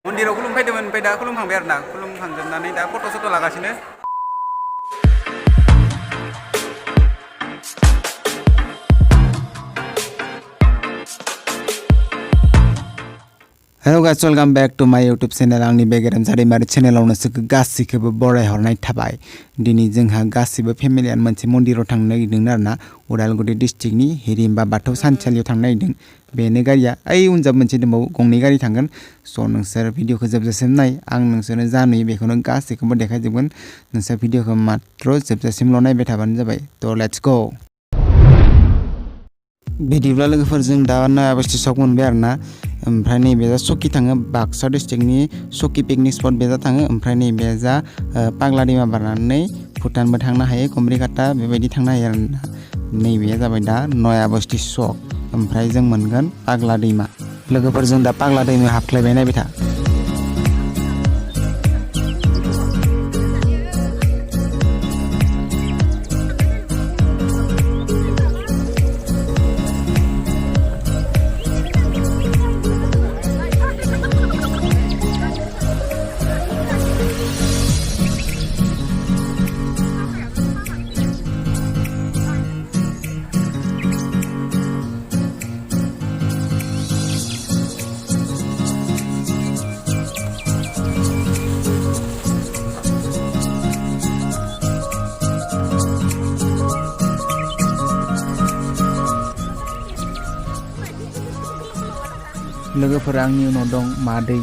मन्दिराव खुलुमफैदोंमोन ओमफ्राय दा खुलुमखांबाय आरो ना खुलुमखांजोबनानै दा फट' सट' लागासिनो Hello guys, welcome back to my YouTube channel. आंनि बे गेरेमसा दैमारि चेनेलाव नोंसोरखौ गासैखौबो बरायहरनाय थाबाय। दिनै जोंहा गासैबो फेमिलियानो मोनसे मन्दिराव थांनो नागिरदों आरोना उदालगुरि डिस्ट्रिक्टनि हिरिम्बा बाथौ सानसालियाव थांनो नागिरदों। बेनो गारिया ओइ उनजा मोनसे दंबावो गंनै गारि थांगोन। स' नोंसोर भिडिअखौ जोबजासिम नाय आं नोंसोरनो जा नुयो बेखौनो गासैखौबो देखायजोबगोन। नोंसोर भिडिअखौ मात्र जोबजासिमल' नायबाय थाबानो जाबाय। थ' लेट्स गो। बिदिब्ला लोगोफोरजों दा नयाबस्थि सक मोनबाय आरोना ओमफ्राय नैबे जा सकि थाङो बाक्सा डिस्ट्रिक्टनि सकि पिकनिक स्पट बेजा थाङो ओमफ्राय नैबे जा पाग्ला दैमा बारनानै भुटानबो थांनो हायो कमरिकाटा बेबायदि थांनो हायो आरोना नैबे जाबाय दा नयाबस्थि सक ओमफ्राय जों मोनगोन पाग्ला दैमा लोगोफोरजों दा पाग्ला दैमायाव हाबख्लायबाय नायबाय था लोगोफोरा आंनि उनाव दं मादै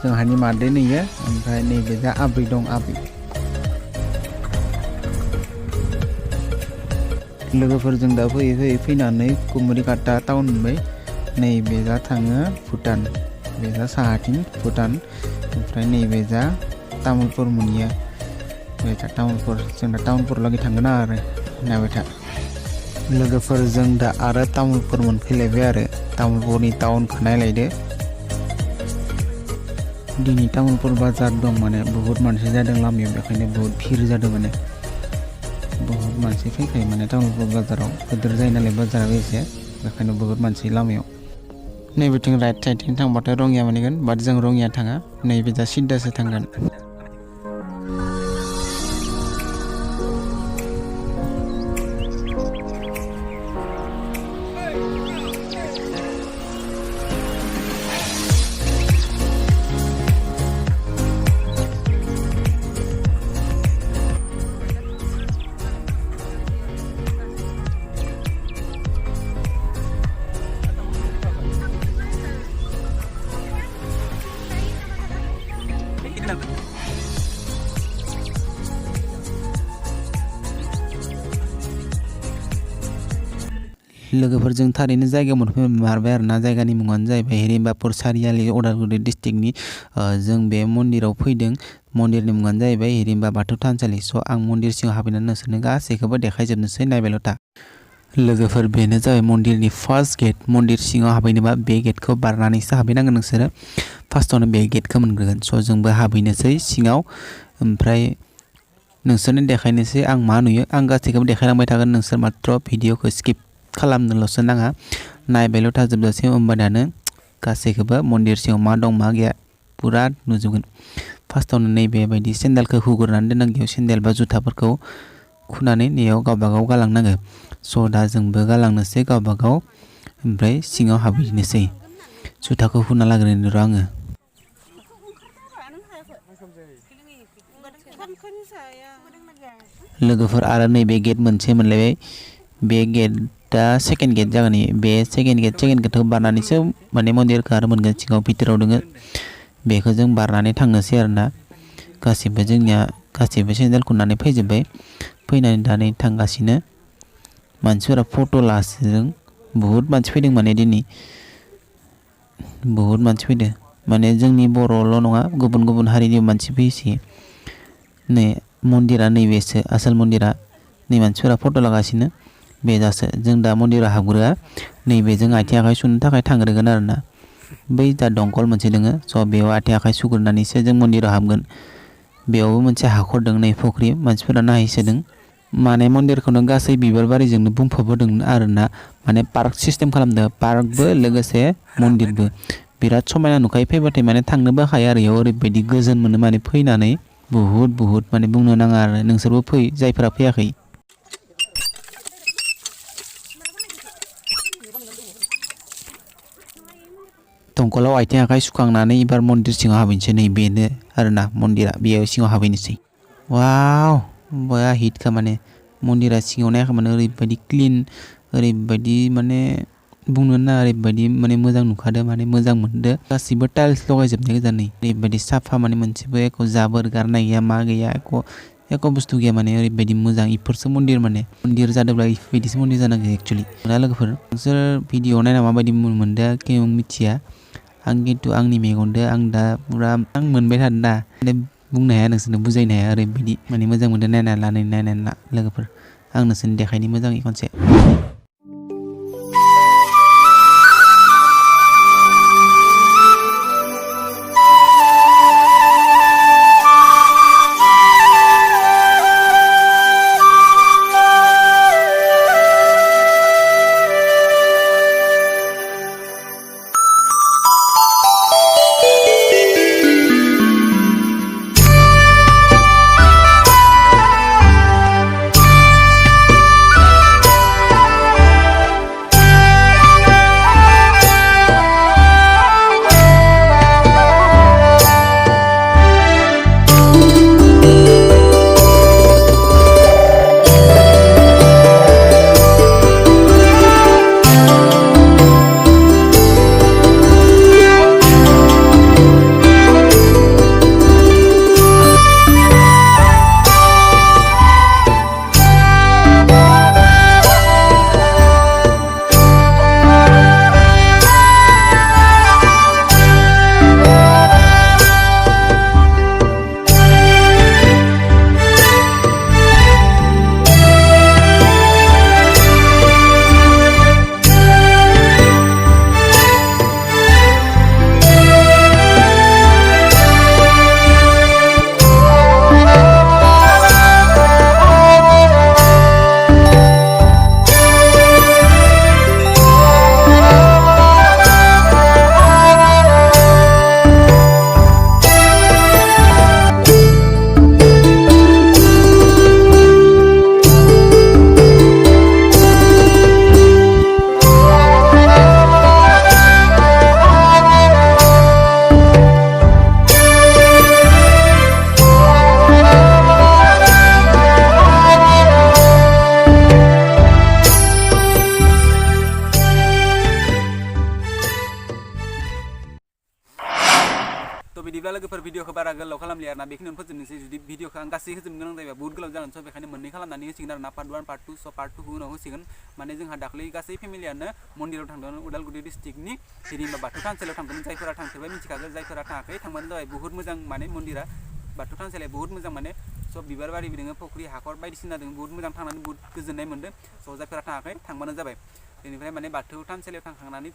जोंहानि मादै नैयो ओमफ्राय नैबे जा आबै दं आबै लोगोफोरजों दा फैयै फैनानै कुमरिकाटा टाउन मोनबाय नैबे जा थाङो भुटान बे जा साहाथिं भुटान ओमफ्राय नैबे जा तामुलपुर मोनहैयो बे जा तामुलपुर जों दा तामुलपुर लागै थांगोन आरो नायबाय था लोगोफोरजों दा आरो तामुलपुर मोनफैलायबाय आरो तामुलपुरनि टाउनखौ नायलायदो दिनै तामुलपुर बाजार दं माने बहुत मानसि जादों लामायाव बेखायनो बहुत भिर जादों माने बहुत मानसि फैखायो माने तामुलपुर बाजाराव गिदिर जायो नालाय बाजाराबो एसे बेखायनो बहुत मानसि लामायाव नैबेथिं राइट साइडथिं थांबाथाय रङिया मोनहैगोन बाट जों रङिया थाङा नैबे जा सिद्दासो थांगोन लोगोफोरजों थारैनो जायगायाव मोनफैमारबाय आरोना जायगानि मुङानो जाहैबाय हिरिम्बापुर सारियालि उदालगुरि डिस्ट्रिक्टनि जों बे मन्दिराव फैदों मन्दिरनि मुङानो जाहैबाय हिरिम्बा बाथौ थानसालि स' आं मन्दिर सिङाव हाबैनानै नोंसोरनो गासैखौबो देखायजोबनोसै नायबायल' था लोगोफोर बेनो जाबाय मन्दिरनि फार्स्ट गेट मन्दिर सिङाव हाबैनोबा बे गेटखौ बारनानैसो हाबैनांगोन नोंसोरो फार्स्टआवनो बे गेटखौ मोनग्रोगोन स' जोंबो हाबैनोसै सिङाव ओमफ्राय नोंसोरनो देखायनोसै आं मा नुयो आं गासैखौबो देखायलांबाय थागोन नोंसोर मात्र भिडिअखौ स्किप खालामनोल'सो नाङा नायबायल' थाजोबजासिम होमबानो गासैखौबो मन्दिर सिङाव मा दं मा गैया पुरा नुजोबगोन फार्स्टआवनो नैबेबायदि सेन्देलखौ हुग्रोनानै दोननांगौ सेन्देल बा जुथाफोरखौ खुनानै नैयाव गावबागाव गालांनांगौ स' दा जोंबो गालांनोसै गावबागाव ओमफ्राय सिङाव हाबहैनोसै जुथाखौ हुना लाग्रोनो र' आङो लोगोफोर आरो नैबे गेट मोनसे मोनलायबाय बे गेटआ सेकेन्ड गेट जागोन बे सेकेन्ड गेटखौ बारनानैसो माने मन्दिरखौ आरो मोनगोन सिङाव भितराव दङ बेखौ जों बारनानै थांनोसै आरोना गासिबो जोंनिया गासिबो सेन्देल खुनानै फैजोब्बाय फैनानै दा नै थांगासिनो मानसिफोरा फट' लासिदों बहुत मानसि फैदों माने दिनै बहुत मानसि फैदों माने जोंनि बर'ल' नङा गुबुन गुबुन हारिनि मानसि फैसै नै मन्दिरा नैबेसो आसोल मन्दिरा नै मानसिफोरा फट' लागासिनो बे जासो जों दा मन्दिराव हाबग्रोआ नैबे जों आथिं आखाइ सुनो थाखाय थांग्रोगोन आरोना बै दा दंखल मोनसे दोङो स' बेयाव आथिं आखाइ सुग्रोनानैसो जों मन्दिराव हाबगोन बेयावबो मोनसे हाखर दं नै फुख्रि मानसिफोरा नायहैसोदों माने मन्दिरखौनो गासै बिबार बारिजोंनो बुंफबहोदों आरोना माने पार्क सिस्टेम खालामदों पार्कबो लोगोसे मन्दिरबो बिराद समायना नुखायो फैबाथाय माने थांनो बाखायो आरो इयाव ओरैबायदि गोजोन मोनो माने फैनानै बहुत माने बुंनो नाङा आरो नोंसोरबो फै जायफोरा फैयाखै दंखलाव आथिं आखाइ सुखांनानै एबार मन्दिर सिङाव हाबैनोसै नै बेनो आरोना मन्दिरा बेयाव सिङाव हाबैनोसै वाव बया हिटखा माने मन्दिरा सिङाव नायाखै माने ओरैबायदि क्लिन ओरैबायदि माने बुंनो ना ओरैबायदि माने मोजां नुखादो माने मोजां मोनदो गासिबो टाइल्स लगायजोबनाय गोजा नै ओरैबायदि साफा माने मोनसेबो एख' जाबोर गारनाय गैया मा गैया एख' बुस्थु गैया माने ओरैबायदि मोजां इफोरसो मन्दिर माने मन्दिर जादोंब्ला इफोरबायदिसो मन्दिर जानांगौ एक्चुअलि ना लोगोफोर नोंसोर भिडिअ नायना माबायदि मोनदो आं मिथिया आं खिन्थु आंनि मेगनदो आं दा पुरा आं मोनबाय थादों दा माने बुंनो हाया नोंसोरनो बुजायनो हाया ओरैबायदि माने मोजां मोनदो नायनानै ला लोगोफोर आं नोंसोरनो देखायनि मोजाङै खनसे बिदिब्ला लोगोफोर भिडिअखौ बारा गोलाव खालामलिया आरोना बेखिनियावनो फोजोबनोसै जुदि भिडिअखौ आं गासै होजोबनो गोनां जायोबा बहुत गोलाव जागोन स' बेखायनो मोननै खालामनानै होसिगोन आरोना पार्ट 1 पार्ट 2 स' पार्ट 2 खौ उनाव होसिगोन माने जोंहा दाख्लै गासै फेमिलियानो मन्दिराव थांदोंमोन उदालगुरि डिस्ट्रिक्टनि हिरिम्बा बाथौ थानसालियाव थांदोंमोन जायफोरा थांफेरबाय मिथिखागोन जायफोरा थाङाखै थांबानो जाबाय बहुत मोजां माने मन्दिरा बाथौ थानसालिया बहुत मोजां माने स' बिबार बारि दोङो फुख्रि हाखर बायदिसिना दोङो बहुत मोजां थांनानै बहुत गोजोननाय मोनदों स' जायफोरा थाङाखै थांबानो जाबाय बेनिफ्राय माने बाथौ थानसालियाव थांखांनानै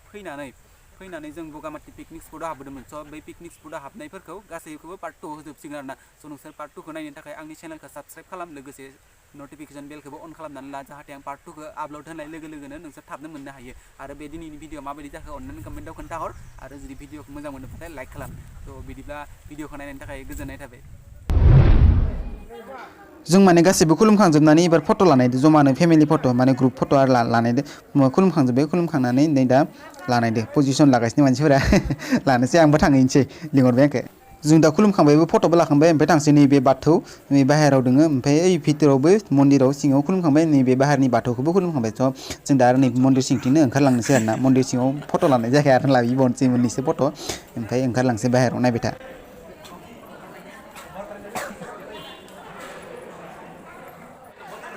फैनानै जों बगामाथि पिकनिक स्पटआव हाबदोंमोन स' बै पिकनिक स्पटआव हाबनायफोरखौ गासैखौबो पार्ट 2 होजोबसिगोन आरोना स' नोंसोर पार्ट 2 खौ नायनो थाखाय आंनि चेनेलखौ साबस्क्राइब खालाम लोगोसे नटिफिकेसन बेलखौबो अन खालामनानै ला जाहाथे आं पार्ट 2 खौ आपल'ड होनाय लोगो लोगोनो नोंसोर थाबनो मोननो हायो आरो बे दिनैनि भिडिअ माबायदि जाखो अननानै कमेन्टआव खोन्थाहर आरो जुदि भिडिअखौ मोजां मोनोब्लाथाय लाइक खालाम थ' बिदिब्ला भिडिअखौ नायनायनि थाखाय गोजोननाय थाबाय जों माने गासैबो खुलुमखांजोबनानै एबार फट' लानायदो जमानो फेमिलि फट' माने ग्रुप फट' आरो लानायदो खुलुमखांजोब्बाय खुलुमखांनानै नै दा लानायदो पजिसन लागासिनो मानसिफोरा लानोसै आंबो थांहैनोसै लिंहरबाय आंखौ जों दा खुलुमखांबायबो फट'बो लाखांबाय ओमफ्राय थांसै नैबे बाथौ नै बाहेराव दोङो ओमफ्राय ओइ भितरावबो मन्दिराव सिङाव खुलुमखांबाय नैबे बाहेरनि बाथौखौबो खुलुमखांबाय स' जों दा आरो नै मन्दिर सिंथिंनो ओंखारलांनोसै आरोना मन्दिर सिङाव फट' लानाय जायाखै आरो लाबोबावनोसै मोननैसो फट' ओमफ्राय ओंखारलांसै बाहेराव नायबाय था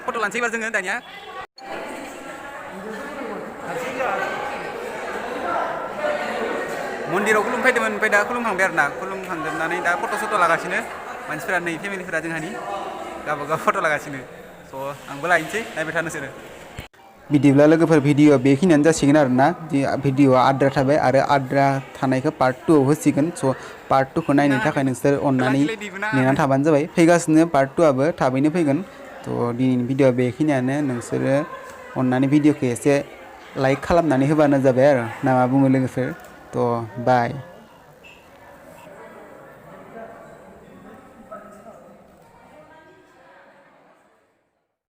फट' लानोसै एबार जोङो दानिया मन्दिराव खुलुमफैदोंमोन ओमफ्राय दा खुलुमखांबाय आरोना खुलुमखांजोबनानै दा फट' सट' लागासिनो मानसिफोरा नै फेमिलिफोरा जोंहानि गावबागाव फट' लागासिनो स' आंबो लायनोसै नायबाय था नोंसोरो बिदिब्ला लोगोफोर भिडिअआ बेखिनियानो जासिगोन आरोना भिडिअआ आद्रा थाबाय आरो आद्रा थानायखौ पार्ट 2 आव होसिगोन स' पार्ट 2 खौ नायनो थाखाय नोंसोर अननानै नेनानै थाबानो जाबाय फैगासिनो पार्ट 2 आबो थाबैनो फैगोन थ' दिनैनि भिडिअआ बेखिनियानो नोंसोरो अननानै भिडिअखौ एसे लाइक खालामनानै होबानो जाबाय आरो ना मा बुङो लोगोफोर थ' बाय।